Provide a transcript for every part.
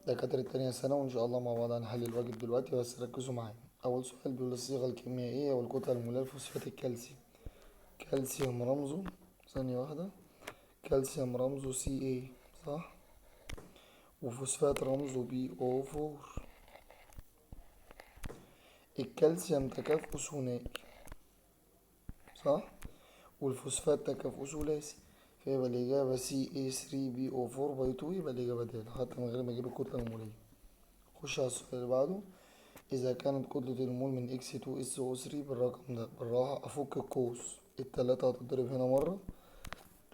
دكاترة تانية سنة، وإن شاء الله مع بعض هنحل الواجب دلوقتي، بس ركزوا معايا. أول سؤال بيقول الصيغة الكيميائية والكتلة المولية لفوسفات الكالسيوم. كالسيوم رمزه، ثانية واحدة، كالسيوم رمزه Ca، صح؟ وفوسفات رمزه BO4. الكالسيوم تكافؤه ثنائي، صح؟ والفوسفات تكافؤه ثلاثي، فيبقى الإجابة Ca3BO4/2، يبقى الإجابة د حتى من غير ما أجيب الكتلة المولية. خش على السؤال اللي بعده. إذا كانت كتلة المول من X2SO3 بالرقم ده، بالراحة أفك القوس، التلاتة هتتضرب هنا مرة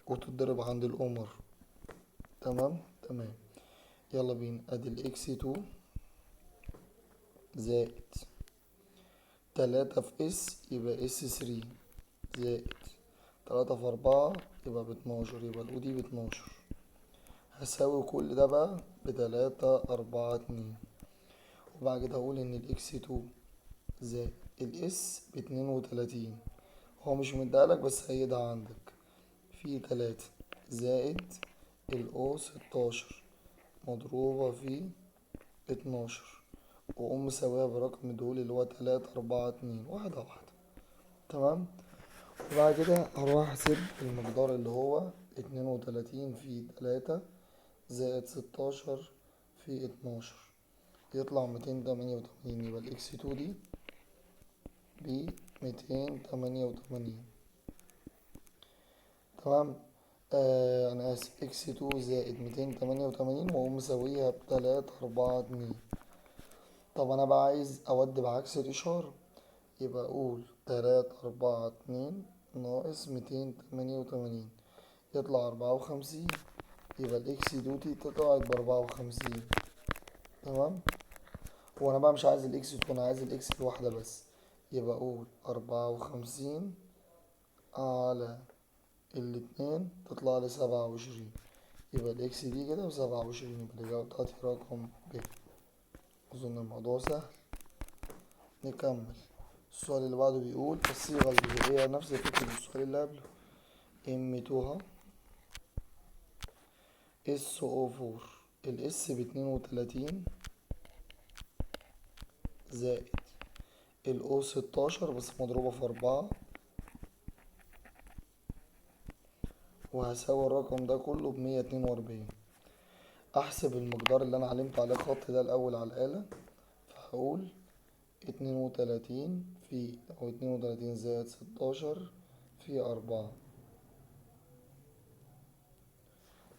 وتتضرب عند الأو مرة. تمام تمام. يلا بينا، أدي الX2 زائد تلاتة في S يبقى S3، زائد تلاتة في أربعة يبقى ب12، يبقى الأو دي ب12. هساوي كل ده بقى ب3 4 2، وبعد كده هقول إن الX2 زائد الS ب32. هو مش مديهالك بس هيدها عندك، في 3 زائد الأو 16 مضروبة في 12، وأقوم مساويها برقم دول اللي هو 3 4 2، واحدة واحدة. تمام. وبعد كده هروح أحسب المقدار اللي هو 32 في 3 زائد 16 في 12، يطلع 288. يبقى الإكس 2 دي ب 288. تمام. أنا آسف، x2 زائد 288، وأقوم مساويها ب3 4 2. طب أنا بقى عايز أودي بعكس الإشارة، يبقى أقول 3 4 2 ناقص 288، يطلع 54. يبقى الإكس دوتي طلعت ب54. تمام. وأنا بقى مش عايز الإكس 2، أنا عايز الإكس الواحدة بس، يبقى أقول 54 على الاتنين تطلع لي 27. يبقى الإكس دي كده ب27، يبقى الإجابة بتاعتي رقم ب. أظن الموضوع سهل. نكمل. السؤال اللي بعده بيقول الصيغة الجزيئية نفس فكرة السؤال اللي قبله. M2 SO4، الإس ب32 زائد الأو 16 بس مضروبة في 4، وهساوي الرقم ده كله ب142. أحسب المقدار اللي أنا علمت عليه خط ده الأول على الآلة، فهقول 32 في، أو 32 زائد 16 في 4،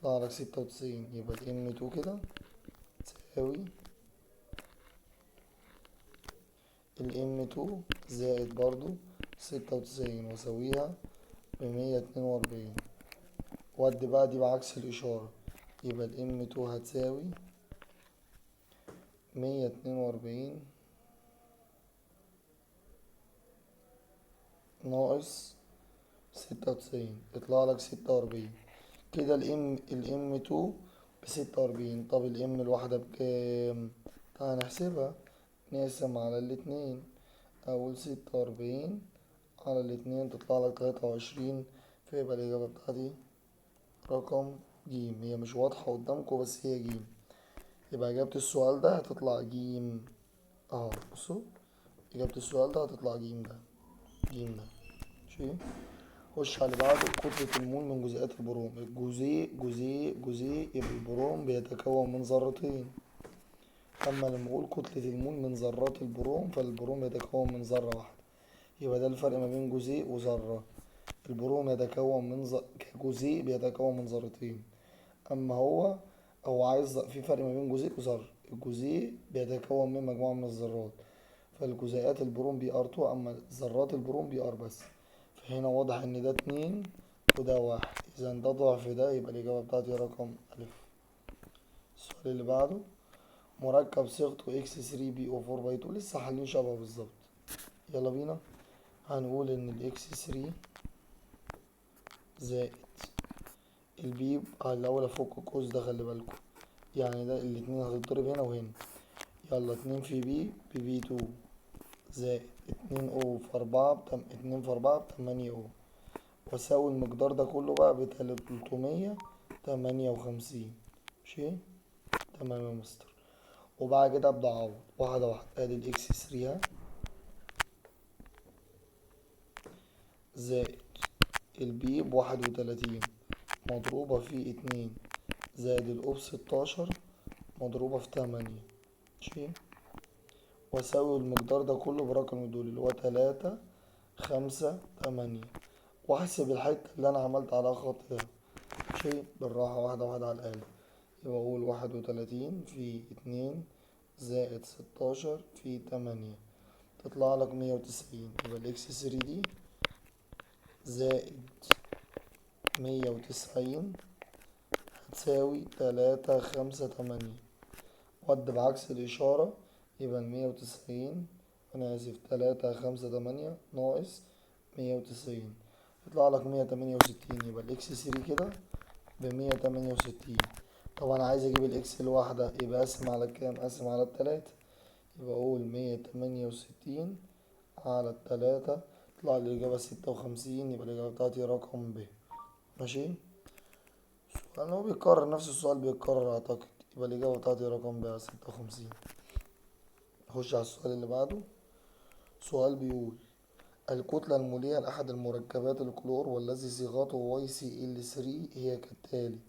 طلع لك 96. يبقى الM2 كده تساوي الM2 زائد برضو 96، وأساويها ب142. ودي بقى دي بعكس الإشارة، يبقى الM2 هتساوي 142 ناقص 96، يطلع لك 46. كده الام 2 ب46. طب الام الواحدة بكام؟ تعالى نحسبها. نقسم على الاتنين، أول 46 على الاتنين تطلع لك 23، فيبقى الإجابة بتاعتي رقم جيم. هي مش واضحة قدامكم بس هي جيم، يبقى إجابة السؤال ده هتطلع جيم. اهو بصوا، إجابة السؤال ده هتطلع جيم ده، جيم ده. ماشي. خش على اللي بعده. كتلة المول من جزيئات البروم. الجزيء يبقى البروم بيتكون من ذرتين. أما لما أقول كتلة المول من ذرات البروم، فالبروم يتكون من ذرة واحدة. يبقى ده الفرق ما بين جزيء وذرة. البروم يتكون من كجزيء بيتكون من ذرتين. أما هو عايز في فرق ما بين جزيء وذرة. الجزيء بيتكون من مجموعة من الذرات، فالجزيئات البروم BR2، أما ذرات البروم BR بس. فهنا واضح إن ده 2 وده 1، إذا ده ضعف ده، يبقى الإجابة بتاعتي رقم ألف. السؤال اللي بعده. مركب صيغته X3BO4/2، لسه حالين شبه بالظبط. يلا بينا. هنقول إن الX3 زائد البي، الأول أفك القوس ده خلي بالكم، يعني ده الاتنين هتتضرب هنا وهنا. يلا 2 في بي ب2، زائد 2O في 4 2 في 4 ب8O، وأساوي المقدار ده كله بقى ب358. ماشي. تمام يا مستر. وبعد كده ابدا اعوض واحده واحده. ادي الاكس 3 زائد البي ب31 مضروبة في 2 زائد الأوب 16 مضروبة في 8. ماشي. وأساوي المقدار ده كله برقم الدولي اللي هو 3 5 8 وأحسب الحتة اللي أنا عملت عليها خط ده. ماشي بالراحة واحدة واحدة على الآلة. يبقى أقول 31 في 2 زائد 16 في 8 تطلع لك 190. يبقى الإكس 3 دي زائد 190 هتساوي 3 5 8. ود بعكس الإشارة يبقى 190 أنا آسف 3 5 8 ناقص 190 يطلع لك 168. يبقى الإكس 3 كده ب168. طبعا عايز أجيب الإكس الواحدة يبقى أقسم على كام؟ أقسم على التلاتة. يبقى أقول 168 على التلاتة تطلع لي الإجابة 56. يبقى الإجابة بتاعتي رقم ب. ماشي. لأن هو بيتكرر نفس السؤال بيتكرر أعتقد. يبقى الإجابة بتاعتي رقم ب 56. نخش على السؤال اللي بعده. سؤال بيقول الكتلة المولية لأحد المركبات الكلور والذي صيغته YCl3 هي كالتالي.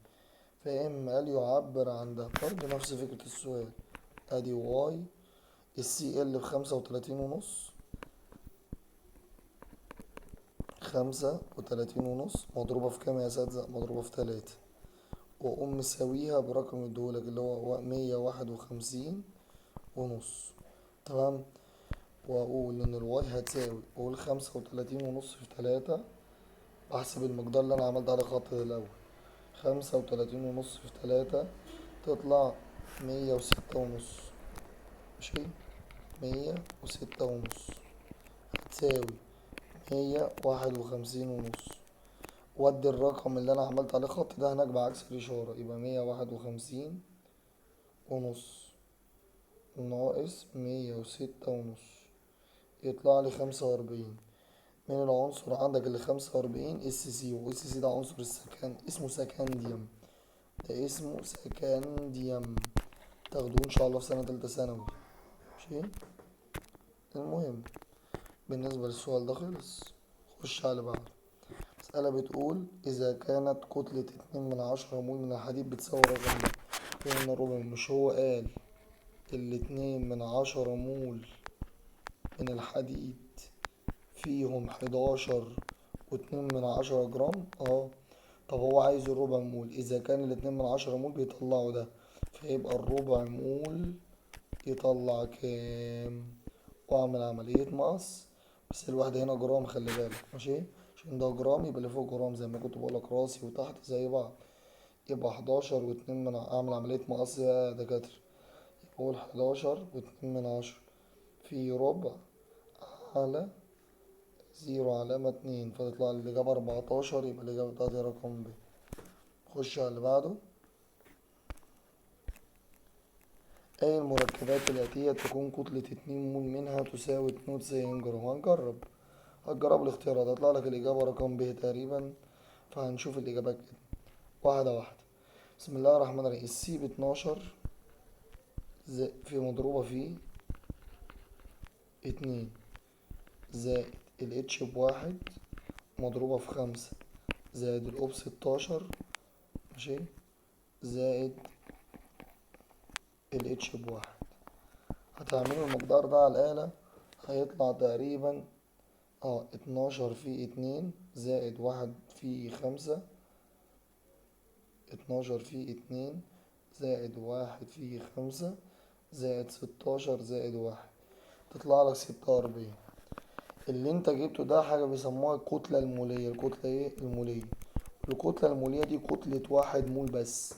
فإم قال يعبر عن ده برضه نفس فكرة السؤال. أدي واي الCl ب35.5 35.5 مضروبة في كام يا أساتذة؟ مضروبة في 3 وأقوم مساويها برقم الدولك اللي هو 151.5. تمام. وأقول إن الواي هتساوي أقول 35.5 في 3 بحسب المقدار اللي أنا عملت عليه خط الأول. 35.5 في 3 تطلع 106.5. ماشي. 106.5 هتساوي 151.5. ودي الرقم اللي أنا عملت عليه خط ده هناك بعكس الإشارة يبقى 151.5 ناقص 106.5 يطلع لي 45. من العنصر عندك اللي 45 SC وSC ده عنصر السكن اسمه سكنديوم. ده اسمه سكنديوم تاخدوه ان شاء الله في سنة تالتة ثانوي. ماشي. المهم بالنسبة للسؤال ده خلص. خش على بعض. مسألة بتقول إذا كانت كتلة 2/10 مول من الحديد بتساوي الرقم ده فإن الربع. مش هو قال 2/10 مول من الحديد فيهم 11.2 جرام. طب هو عايز الربع مول. إذا كان 2/10 مول بيطلعوا ده فيبقى الربع مول يطلع كام؟ وأعمل عملية مقص. بس الواحدة هنا جرام خلي بالك. ماشي. عشان ده جرام يبقى اللي فوق جرام زي ما كنت بقولك راسي وتحت زي بعض. يبقى 11.2 أعمل عملية مقص يا دكاترة. يبقى أقول 11.2 في ربع على 0.2 فتطلع الإجابة 14. يبقى الإجابة بتاعتي رقم ب. خش على اللي بعده. أي المركبات الآتية تكون كتلة 2 مول منها تساوي 92 جرام. هتجرب الاختيارات هتطلع لك الإجابة رقم ب تقريبا. فهنشوف الإجابة كده واحدة واحدة. بسم الله الرحمن الرحيم. السي ب12 في مضروبة في 2 زائد الاتش ب1 مضروبة في 5 زائد الأوب 16. ماشي. زائد الاتش ب1. هتعملوا المقدار ده على الآلة هيطلع تقريبا 12 في 2 زائد 1 في 5. 12 في 2 زائد 1 في 5 زائد 16 زائد 1 تطلع لك 46. اللي انت جبته ده حاجة بيسموها الكتلة المولية. الكتلة ايه؟ المولية. الكتلة المولية دي كتلة 1 مول بس.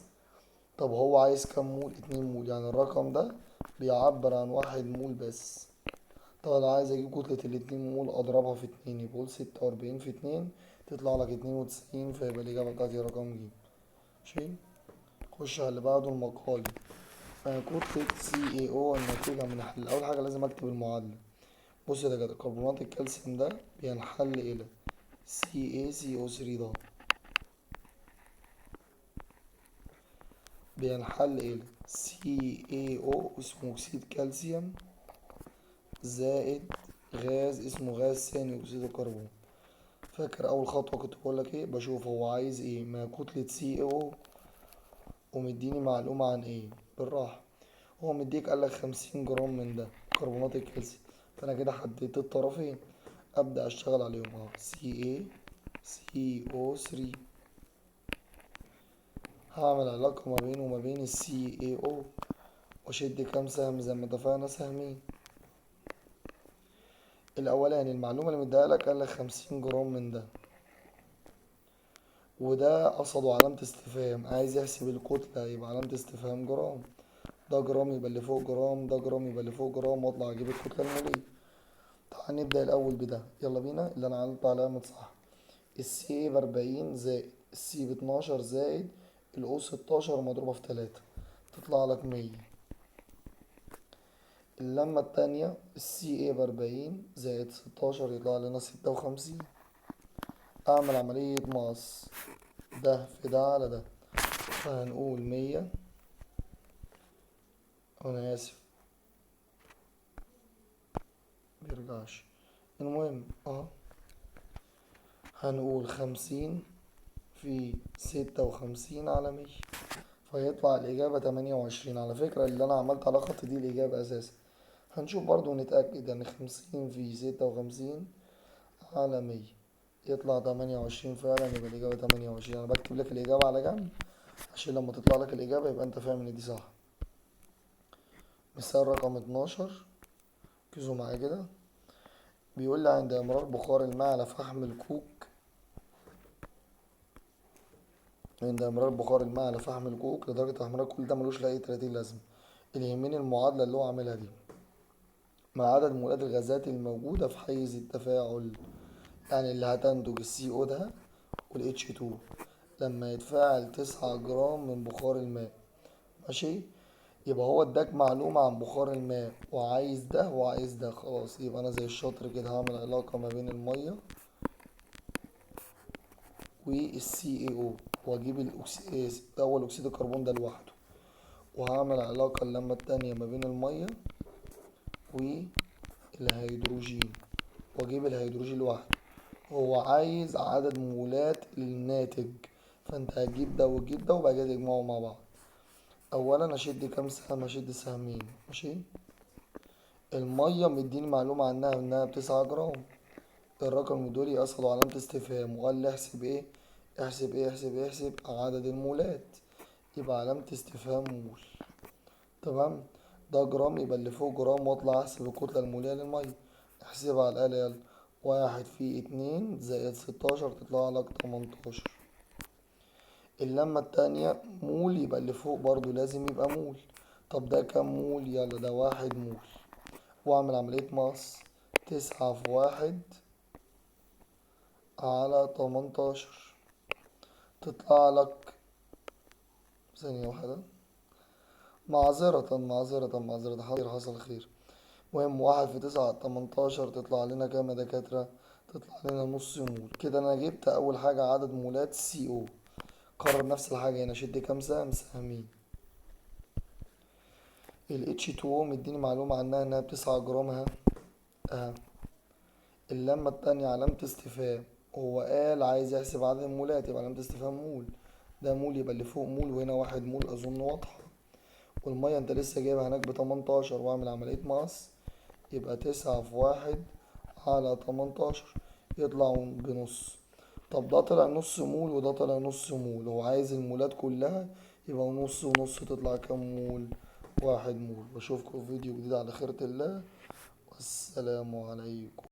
طب هو عايز كام مول؟ 2 مول. يعني الرقم ده بيعبر عن 1 مول بس. طب انا عايز اجيب كتلة ال2 مول اضربها في 2 يبقى قول 46 في 2 تطلع لك 92. فيبقى الإجابة بتاعتي رقم ج. ماشي. خش على اللي بعده المقالي. كتلة CaO الناتجة من حل. أول حاجة لازم أكتب المعادلة. بص يا دكاترة كربونات الكالسيوم ده بينحل إلى CaCO3 ده بينحل إلى CaO اسمه أكسيد كالسيوم زائد غاز اسمه غاز ثاني أكسيد الكربون. فاكر أول خطوة كنت بقولك إيه؟ بشوف هو عايز إيه، ما كتلة CaO ومديني معلومة عن إيه. بالراحة، هو مديك قالك 50 جرام من ده كربونات الكالسيوم، فأنا كده حددت الطرفين، أبدأ أشتغل عليهم أهو CaCO3. هعمل علاقة ما بينه وما بين CaO وأشد كام سهم زي ما اتفقنا، سهمين. الأولاني المعلومة اللي مديهالك قالك 50 جرام من ده، وده قصده علامة استفهام، عايز يحسب الكتلة يبقى علامة استفهام جرام. ده جرام يبقى اللي فوق جرام، ده جرام يبقى اللي فوق جرام، واطلع اجيب الكتلة المولية. تعال نبدأ الأول بده، يلا بينا. اللي أنا عملته علامة صح، السي ب40 زائد السي ب12 زائد الأو 16 مضروبة في 3 تطلع لك 100. اللمة التانية السي ايه ب40 زائد 16 يطلع لنا 56. أعمل عملية مقص ده في ده على ده، فهنقول 100. أنا آسف مبيرجعش، المهم هنقول 50 في 56 على 100، فيطلع الإجابة 28. على فكرة اللي أنا عملت على خط دي الإجابة أساسا. هنشوف برضو ونتأكد، يعني 50 في 56 على 100 يطلع 28 فعلا، يبقى الإجابة 28. أنا بكتب لك الإجابة على جنب عشان لما تطلع لك الإجابة يبقى أنت فاهم إن دي صح. مثال رقم 12، ركزوا معايا كده. بيقول لي عند إمرار بخار الماء على فحم الكوك، عند إمرار بخار الماء على فحم الكوك لدرجة احمرار، كل ده ملوش لأي 30 لازمة. اللي يهمني المعادلة اللي هو عاملها دي مع عدد مولات الغازات الموجودة في حيز التفاعل، يعني اللي هتنتج السي او ده والاتش 2 لما يتفاعل 9 جرام من بخار الماء. ماشي، يبقى هو اداك معلومة عن بخار الماء وعايز ده وعايز ده، خلاص يبقى انا زي الشاطر كده هعمل علاقة ما بين المية والسي اي او، واجيب اول اكسيد الكربون ده لوحده، وهعمل علاقة اللمة التانية ما بين المية والهيدروجين، واجيب الهيدروجين لوحده. هو عايز عدد مولات للناتج، فانت هتجيب ده وتجيب ده وبعد كده تجمعهم مع بعض. اولا اشد كام سهم؟ اشد سهمين. ماشي، المية مديني معلومة عنها انها ب9 جرام، الرقم دول قصده علامة استفهام وقال لي احسب ايه، احسب عدد المولات، يبقى علامة استفهام مول. تمام، ده جرام يبقى اللي فوق جرام، واطلع احسب الكتلة المولية للمية. احسبها على الآلة يلا، 1 في 2 زائد 16 تطلع لك 18. اللمة التانية مول، يبقى اللي فوق برضو لازم يبقى مول. طب ده كام مول؟ يلا ده 1 مول، واعمل عملية مقص، 9 في 1 على 18 تطلع لك، ثانية واحدة، معذرة حاضر، حصل خير. مهم 1 في 9 على 18 تطلع لنا كام يا دكاترة؟ تطلع لنا نص مول. كده أنا جبت أول حاجة عدد مولات سي او. كرر نفس الحاجة هنا، شد كام سهم؟ سهمين. ال H2O مديني معلومة عنها انها ب9 جرام اها. اللمة التانية علامة استفهام، هو قال عايز يحسب عدد المولات، يبقى علامة استفهام مول، ده مول يبقى اللي فوق مول، وهنا 1 مول اظن واضحة. والمية انت لسه جايبها هناك ب18، واعمل عملية مقص، يبقى 9 في 1 على 18 يطلع بنص. طب ده طلع نص مول وده طلع نص مول، هو عايز المولات كلها، يبقى نص ونص تطلع كام مول؟ 1 مول. بشوفكم في فيديو جديد على خيرة الله، والسلام عليكم.